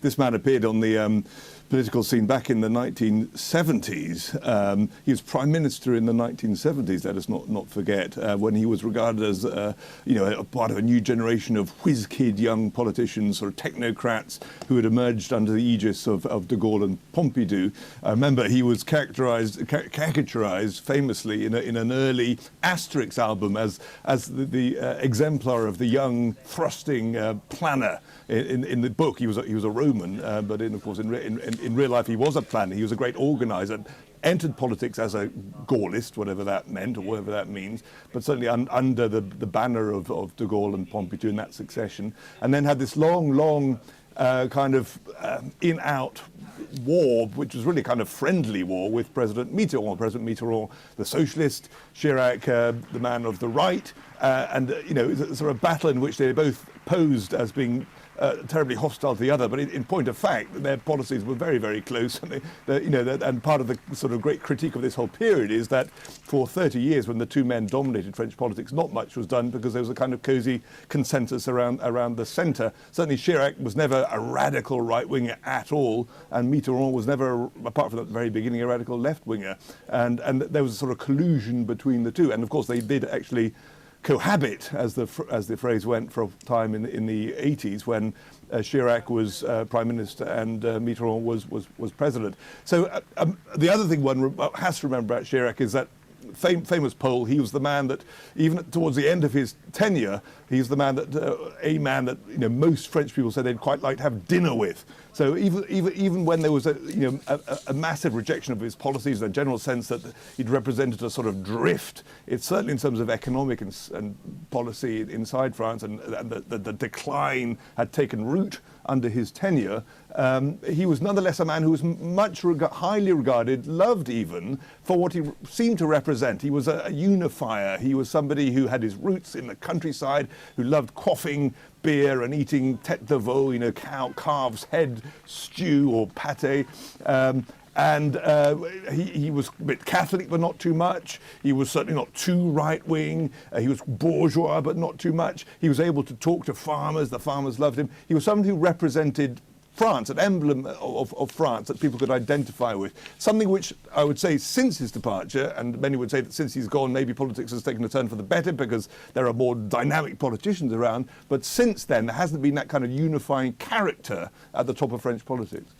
this man appeared on the political scene back in the 1970s. He was prime minister in the 1970s. Let us not forget, when he was regarded as a part of a new generation of whiz-kid young politicians, sort of technocrats who had emerged under the aegis of de Gaulle and Pompidou. I remember he was caricaturized famously in an early Asterix album as the exemplar of the young thrusting planner. In the book, he was a Roman, but of course in real life he was a planner. He was a great organizer. Entered politics as a Gaullist, whatever that meant or whatever that means, but certainly under the banner of de Gaulle and Pompidou in that succession, and then had this long kind of in-out war, which was really kind of friendly war with President Mitterrand, the socialist, Chirac, the man of the right, and sort of battle in which they both posed as being terribly hostile to the other, but in point of fact, their policies were very, very close. And and part of the sort of great critique of this whole period is that for 30 years, when the two men dominated French politics, not much was done because there was a kind of cosy consensus around the centre. Certainly, Chirac was never a radical right-winger at all, and Mitterrand was never, apart from at the very beginning, a radical left-winger. And there was a sort of collusion between the two. And of course, they did actually cohabit, as the phrase went, for a time in the 80s when Chirac was prime minister and Mitterrand was president. So the other thing one has to remember about Chirac is that famous Pole. He was the man that, even towards the end of his tenure, he's the man that most French people said they'd quite like to have dinner with. So even when there was a massive rejection of his policies, a general sense that he'd represented a sort of drift, it's certainly in terms of economic and policy inside France, and the decline had taken root under his tenure. He was nonetheless a man who was highly regarded, loved even, for what he seemed to represent. He was a unifier. He was somebody who had his roots in the countryside, who loved quaffing beer and eating tête de veau, calf's head stew or pâté. And he was a bit Catholic, but not too much. He was certainly not too right-wing. He was bourgeois, but not too much. He was able to talk to farmers. The farmers loved him. He was somebody who represented France, an emblem of France that people could identify with. Something which I would say since his departure, and many would say that since he's gone, maybe politics has taken a turn for the better because there are more dynamic politicians around. But since then, there hasn't been that kind of unifying character at the top of French politics.